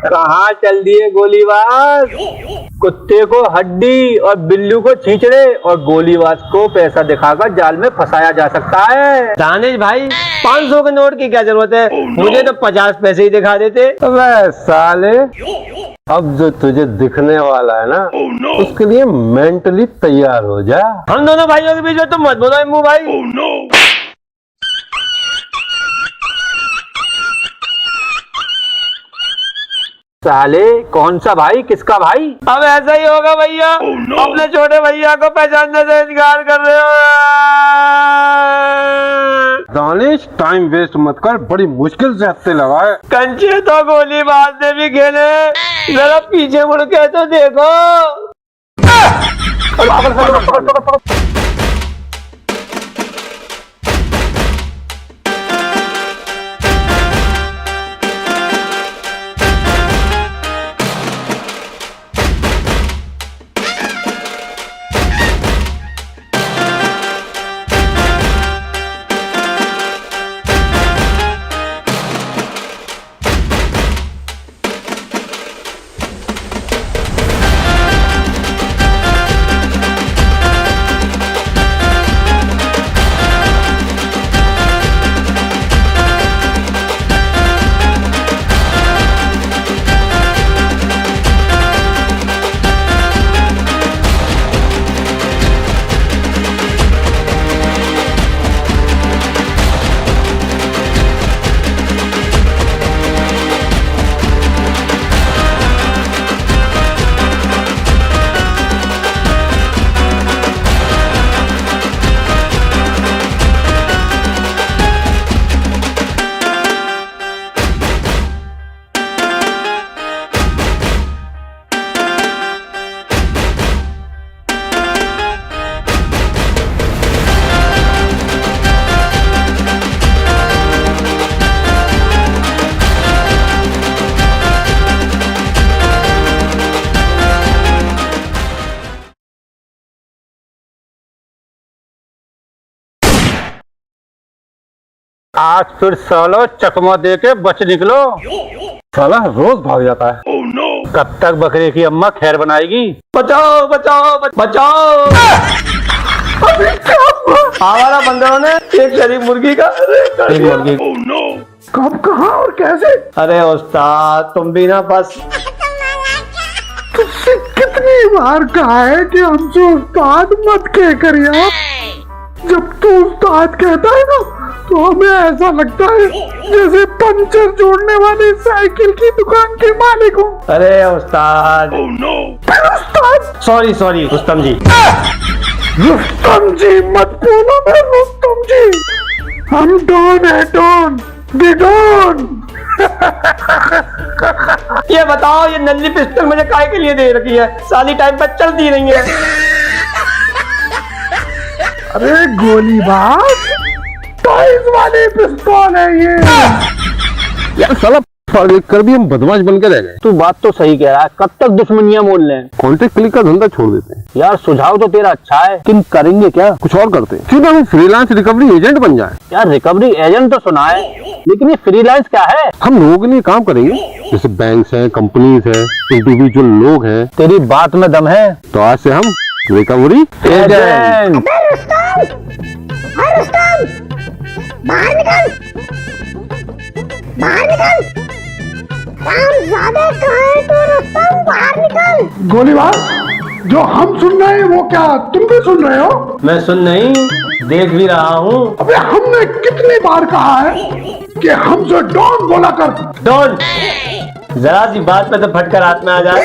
कहाँ चल दिए गोलीबाज? कुत्ते को हड्डी और बिल्लू को छींचड़े और गोलीबाज को पैसा दिखाकर जाल में फंसाया जा सकता है। दानिश भाई 500 के नोट की क्या जरूरत है? मुझे तो 50 पैसे ही दिखा देते। अबे साले, अब जो तुझे दिखने वाला है ना, उसके लिए मेंटली तैयार हो जा। हम दोनों भाइयों के बीच में तुम मत बोलो इम्मू भाई। साले, कौन सा भाई, किसका भाई? अब ऐसा ही होगा भैया। अपने छोटे भैया को पहचानने से इनकार कर रहे हो। दानिश, टाइम वेस्ट मत कर, बड़ी मुश्किल से हफ्ते लगाए। कंचे तो गोलीबाज ने भी खेले, जरा पीछे मुड़ के तो देखो। आज फिर सालो चकमा दे के बच निकलो। साला रोज भाग जाता है। कब तक बकरे की अम्मा खैर बनाएगी? बचाओ बचाओ बचाओ। आवारा बंदरों ने एक शरीफ मुर्गी का एक मुर्गी। कब, कहाँ और कैसे? अरे उस्ताद, तुम भी ना बस। तुझसे कितनी बार कहा है कि हमसे उस्ताद मत कह कर यार। जब तू उस्ताद कहता है ना, तो हमें ऐसा लगता है जैसे पंचर जोड़ने वाली साइकिल की दुकान के मालिक हो। अरे उस्ताद। उस्ताद, सॉरी सॉरी रुस्तम जी। रुस्तम जी मत बोलो ना रुस्तम जी, हम डॉन है, डॉन, दी डॉन। ये बताओ, ये नल्ली पिस्टल मुझे काय के लिए दे रखी है? साली टाइम पर चलती नहीं है। अरे गोलीबाज, टाइज वाली पिस्तौल है ये। यार साला कर भी हम बदमाश बन के रह गए। तू बात तो सही कह रहा है, कब तक दुश्मनियां मोल लें? कॉन्ट्रैक्ट क्लिक का धंधा छोड़ देते हैं। यार सुझाव तो तेरा अच्छा है, लेकिन करेंगे क्या? कुछ और करते हैं, क्यों ना हम फ्रीलांस रिकवरी एजेंट बन जाए। यार रिकवरी एजेंट तो सुना है, लेकिन ये फ्रीलांस क्या है? हम लोगों के लिए काम करेंगे, जैसे बैंक है, कंपनीज है, इंडिविजुअल लोग हैं। तेरी बात में दम है, तो आज से हम रिकवरी एजेंट। बाहर निकल, बाहर निकल। काम ज्यादा कहाँ है तो रुस्तम, बाहर निकल। गोलीबाज, जो हम सुन रहे हैं वो क्या तुम भी सुन रहे हो? मैं सुन नहीं, देख भी रहा हूँ। अबे हमने कितनी बार कहा है कि हमसे डॉन बोला कर। डॉन, जरा सी बात पे तो फटकर हाथ में आ जाए।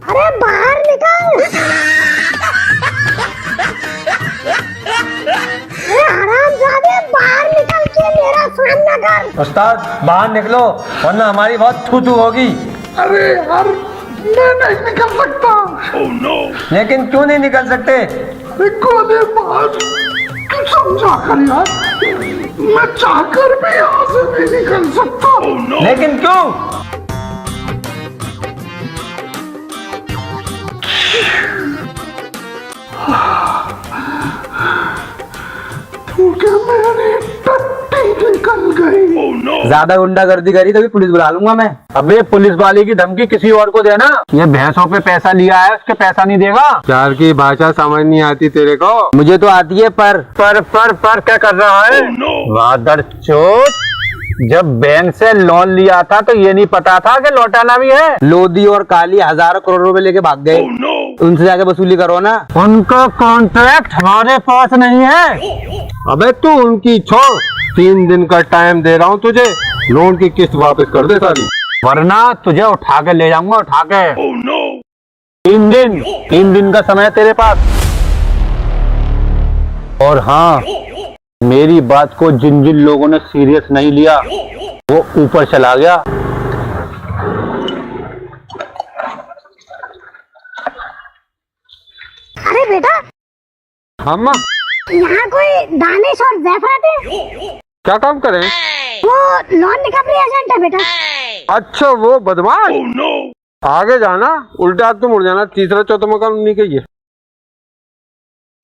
अरे बाहर निकल। अरे हरामजादे, बाहर निकल के मेरा सामना कर। उस्ताद बाहर निकलो वरना हमारी बहुत थू थू होगी। अरे यार मैं नहीं निकल सकता। लेकिन क्यों नहीं निकल सकते? गोली मार, तू समझा कर यार, मैं चाहकर भी यहाँ से नहीं निकल सकता। लेकिन क्यों? तू क्या मेरी टट्टी निकल गई? ज्यादा गुंडागर्दी करी तभी पुलिस बुला लूंगा मैं। अबे पुलिस वाले की धमकी किसी और को देना। ये भैंसों पे पैसा लिया है, उसके पैसा नहीं देगा। प्यार की भाषा समझ नहीं आती तेरे को? मुझे तो आती है पर क्या कर रहा है? वादर चोट, जब बैंक से लोन लिया था तो ये नहीं पता था कि लौटाना भी है। लोधी और काली हजारों करोड़ रुपए लेके भाग गए। उनसे जाके वसूली करो ना। उनका कॉन्ट्रैक्ट हमारे पास नहीं है। अबे तू उनकी छोड़, 3 दिन का टाइम दे रहा हूँ तुझे, लोन की किस्त वापस कर दे सारी, वरना तुझे उठा के ले जाऊंगा, उठा के। 3 दिन का समय तेरे पास। और हाँ, मेरी बात को जिन जिन लोगों ने सीरियस नहीं लिया वो ऊपर चला गया। अरे बेटा, हाँ माँ, यहाँ कोई दानिश और जैफरात है? क्या काम करें? वो लोन रिकवरी एजेंट है बेटा। अच्छा वो बदमाश। आगे जाना, उल्टा हाथ तो मुड़ जाना, तीसरा चौथा मकान उन्हीं का ही है।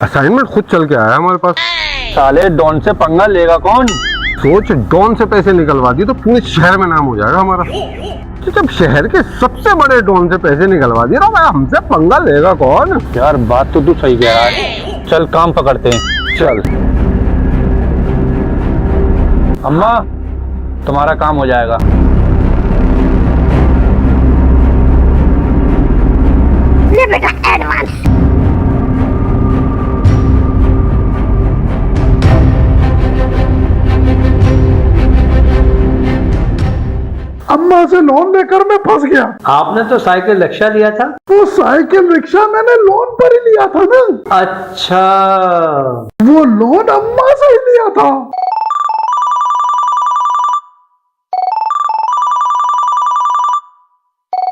असाइनमेंट खुद चल के आया हमारे पास। साले डॉन से पंगा लेगा कौन? सोच, डॉन से पैसे निकलवा दिए तो पूरे शहर में नाम हो जाएगा हमारा। तो जब शहर के सबसे बड़े डॉन से पैसे निकलवा दिए तो भाई हमसे पंगा लेगा कौन? यार बात तो तू सही कह रहा है। चल काम पकड़ते हैं, चल। अम्मा तुम्हारा काम हो जाएगा। ले बेटा एडवांस। अम्मा से लोन लेकर मैं फंस गया। आपने तो साइकिल रिक्शा लिया था। वो साइकिल रिक्शा मैंने लोन पर ही लिया था ना। अच्छा, वो लोन अम्मा से ही लिया था।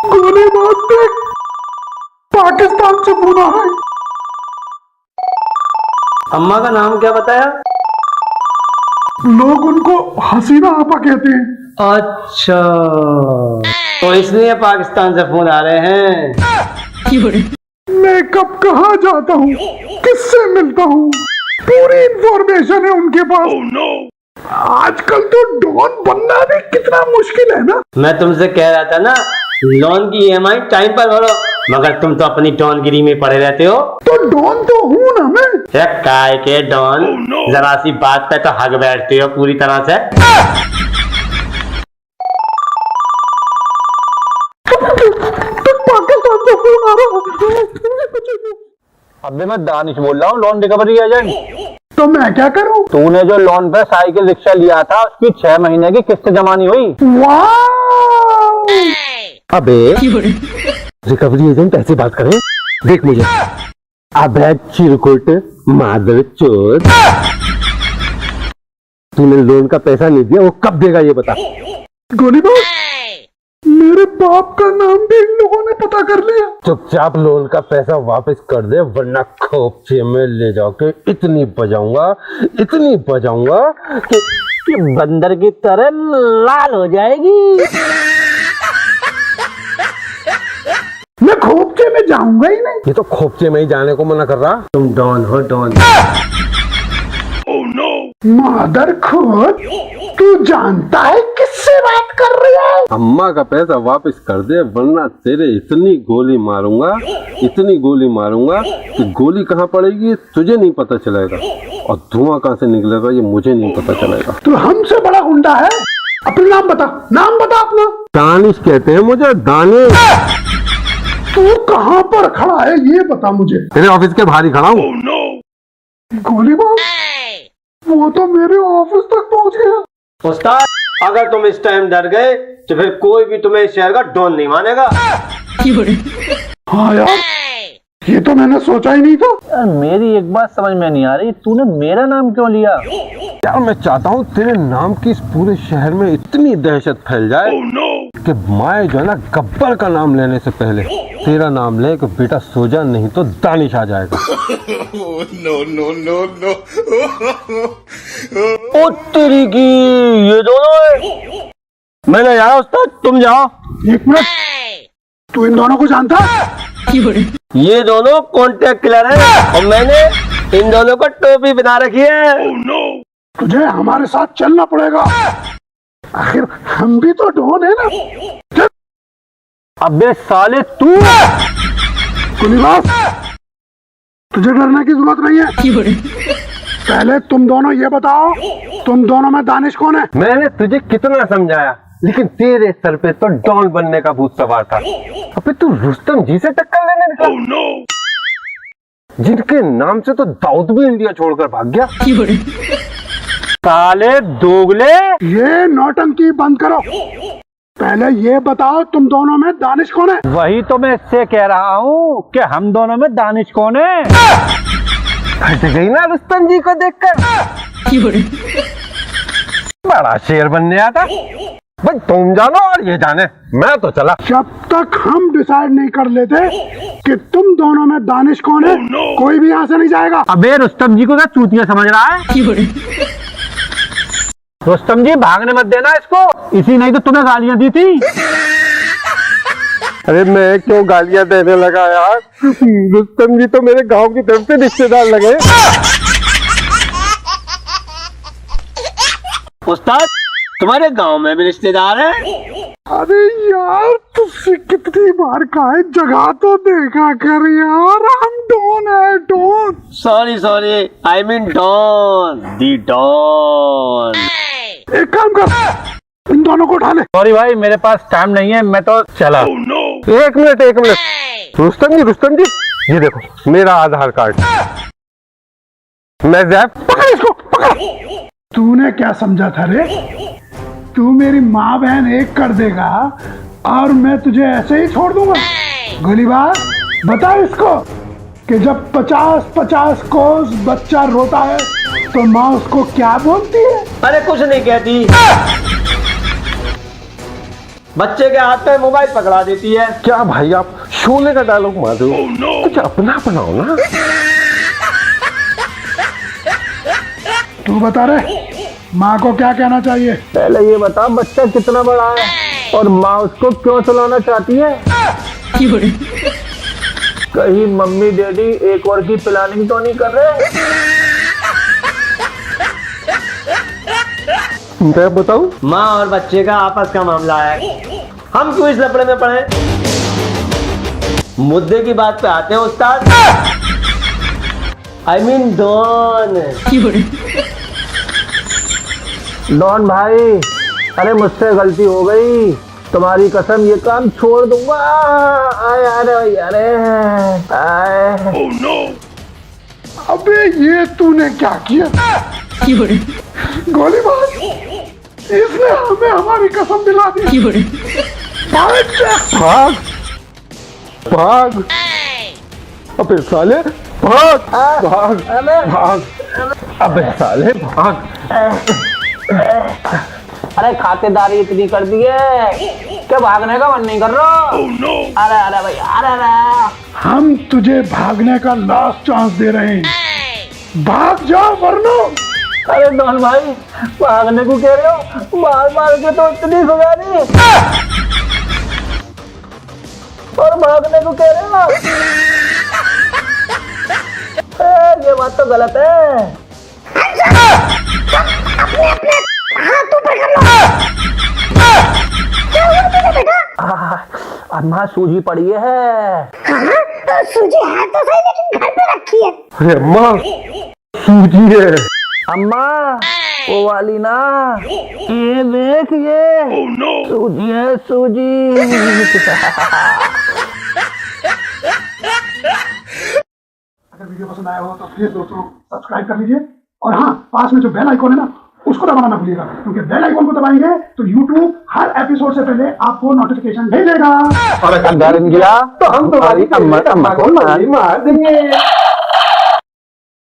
गोली बात देख, पाकिस्तान से बुरा है। अम्मा का नाम क्या बताया? लोग उनको हसीना आपा कहते हैं। अच्छा, तो इसलिए पाकिस्तान से फोन आ रहे हैं। मैं कब कहाँ जाता हूँ, किससे मिलता हूँ, पूरी इंफॉर्मेशन है उनके पास। आजकल तो डॉन बनना भी कितना मुश्किल है ना। मैं तुमसे कह रहा था ना, लोन की ईएमआई टाइम पर भरो, मगर तुम तो अपनी डॉनगिरी में पड़े रहते हो। तो डॉन तो हूँ ना मैं। काय के डॉन, जरा सी बात पे तो हक बैठते हो पूरी तरह से। पाकिस्तान से फोन आ रहा। अबे मैं दानिश बोल रहा हूँ, लोन रिकवरी एजेंट। तो मैं क्या करूँ? तूने जो लोन पे साइकिल रिक्शा लिया था उसकी 6 महीने की किस्त जमा नहीं हुई। वाह! अबे रिकवरी एजेंट ऐसे बात करे, देख मुझे। अबे चिरकुट मादर चोद, तूने लोन का पैसा नहीं दिया, वो कब देगा ये बता। गोली बात, मेरे बाप का नाम भी इन लोगों ने पता कर लिया। चुपचाप लोन का पैसा वापस कर दे, वरना खोपचे में ले जाके इतनी बजाऊंगा कि बंदर की तरह लाल हो जाएगी। मैं खोपचे में जाऊंगा ही नहीं। ये तो खोपचे में ही जाने को मना कर रहा। तुम डॉन हो, डॉन। मादर खोद, तू जानता है किससे बात कर रहा है? अम्मा का पैसा वापस कर दे, वरना तेरे इतनी गोली मारूंगा कि गोली कहाँ पड़ेगी तुझे नहीं पता चलेगा, और धुआं कहाँ से निकलेगा ये मुझे नहीं पता चलेगा। तू हमसे बड़ा गुंडा है। अपना नाम बता अपना। दानिश कहते हैं मुझे, दानिश। तू कहाँ पर खड़ा है ये बता मुझे। तेरे ऑफिस के बाहर ही खड़ा हूँ। गोली बात, वो तो मेरे ऑफिस तक पहुंच गया। उस्ताद, अगर तुम इस टाइम डर गए तो फिर कोई भी तुम्हें इस शहर का डॉन नहीं मानेगा। हाँ यार, ये तो मैंने सोचा ही नहीं था। यार मेरी एक बात समझ में नहीं आ रही, तूने मेरा नाम क्यों लिया? यार मैं चाहता हूँ तेरे नाम की इस पूरे शहर में इतनी दहशत फैल जाए कि माए जो है ना गब्बर का नाम लेने से पहले तेरा नाम ले कि बेटा सो जा, नहीं तो दानिश आ जाएगा। ओ तेरी की, ये दोनों है। मैं नहीं जा उस्ताद, तुम जाओ। एक मिनट, तू इन दोनों को जानता है? ये दोनों कॉन्ट्रैक्ट किलर है और मैंने इन दोनों को टोपी बना रखी है। तुझे हमारे साथ चलना पड़ेगा, आखिर हम भी तो डॉन है ना। अबे साले तू! कुलीबाज, तुझे डरने की जरूरत नहीं है। पहले तुम दोनों ये बताओ, तुम दोनों में दानिश कौन है? मैंने तुझे कितना समझाया, लेकिन तेरे सर पे तो डॉन बनने का भूत सवार था। अबे तू रुस्तम जी से टक्कर लेने निकला, जिनके नाम से तो दाऊद भी इंडिया छोड़कर भाग गया। साले दोगले! ये नौटंकी बंद करो। पहले ये बताओ, तुम दोनों में दानिश कौन है? वही तो मैं इससे कह रहा हूँ कि हम दोनों में दानिश कौन है। फंस गई ना रुस्तम जी को देखकर। बड़ा शेर बनने आता। भाई तुम जानो और ये जाने, मैं तो चला। जब तक हम डिसाइड नहीं कर लेते कि तुम दोनों में दानिश कौन है, कोई भी यहाँ से नहीं जाएगा। अबे रुस्तम जी को क्या चूतिया समझ रहा है? रुस्तम जी भागने मत देना इसको, इसी नहीं तो तुम्हें गालियां दी थी। अरे मैं क्यों गालियां देने लगा यार, रुस्तम जी तो मेरे गांव की तरफ से रिश्तेदार लगे। उस्ताद, तुम्हारे गांव में भी रिश्तेदार हैं? अरे यार, तुझसे कितनी बार कहा है, जगह तो देखा कर यार, हम डॉन है, don. Sorry, I mean don, the don. एक काम कर, इन दोनों को उठा ले। सॉरी भाई, मेरे पास टाइम नहीं है, मैं तो चला। एक मिनट, रुस्तम जी, ये देखो मेरा आधार कार्ड। मैं जैब, पकड़ इसको, पकड़। तूने क्या समझा था रे? तू मेरी माँ बहन एक कर देगा और मैं तुझे ऐसे ही छोड़ दूंगा? गोलीबार, बता इसको कि जब 50-50 कोस बच्चा रोता है तो माँ उसको क्या बोलती है? अरे कुछ नहीं कहती, बच्चे के हाथ में मोबाइल पकड़ा देती है। क्या भाई आप शोले का डायलॉग मार रहे हो? कुछ अपना बनाओ ना। तू बता रे, माँ को क्या कहना चाहिए? पहले ये बता, बच्चा कितना बड़ा है और माँ उसको क्यों चलाना चाहती है? कहीं मम्मी डैडी एक और की प्लानिंग तो नहीं कर रहे? मैं बताऊं? माँ और बच्चे का आपस का मामला है, हम क्यों इस लफड़े में पड़े? मुद्दे की बात पे आते हैं उस्ताद। आई मीन डॉन। डॉन भाई, अरे मुझसे गलती हो गई, तुम्हारी कसम ये काम छोड़ दूंगा। अरे अबे ये तूने क्या किया? गोलीबाज, इसने हमें हमारी कसम दिला दी। भाग भाग, अबे साले भाग भाग भाग, अबे साले भाग। अरे खातेदारी इतनी कर दी है क्या भागने का मन नहीं कर रहा? अरे भाई, अरे हम तुझे भागने का लास्ट चांस दे रहे हैं, भाग जाओ वरना। अरे डॉन भाई, भागने को कह रहे हो? मार के तो इतनी सजा नहीं, और भागने को कह रहे हो? ये बात तो गलत है। हाथ ऊपर कर लो। क्या हुआ तुझे बेटा? अम्मा सूजी पड़ी है। हाँ, सूजी है तो सही, लेकिन घर पे रखी है। अरे अम्मा, सूजी है। अम्मा वो वाली ना, ये देख, ये सूजी है, सूजी। अगर वीडियो पसंद आया हो तो प्लीज दोस्तों सब्सक्राइब कर लीजिए, और हाँ, पास में जो बेल आइकॉन है ना, उसको दबाना ना भूलिएगा, क्योंकि बेल आइकन को दबाएंगे तो YouTube हर एपिसोड से पहले आपको नोटिफिकेशन भेजेगा। और अगर डर गया तो हम तुम्हारी अम्मा मार देंगे।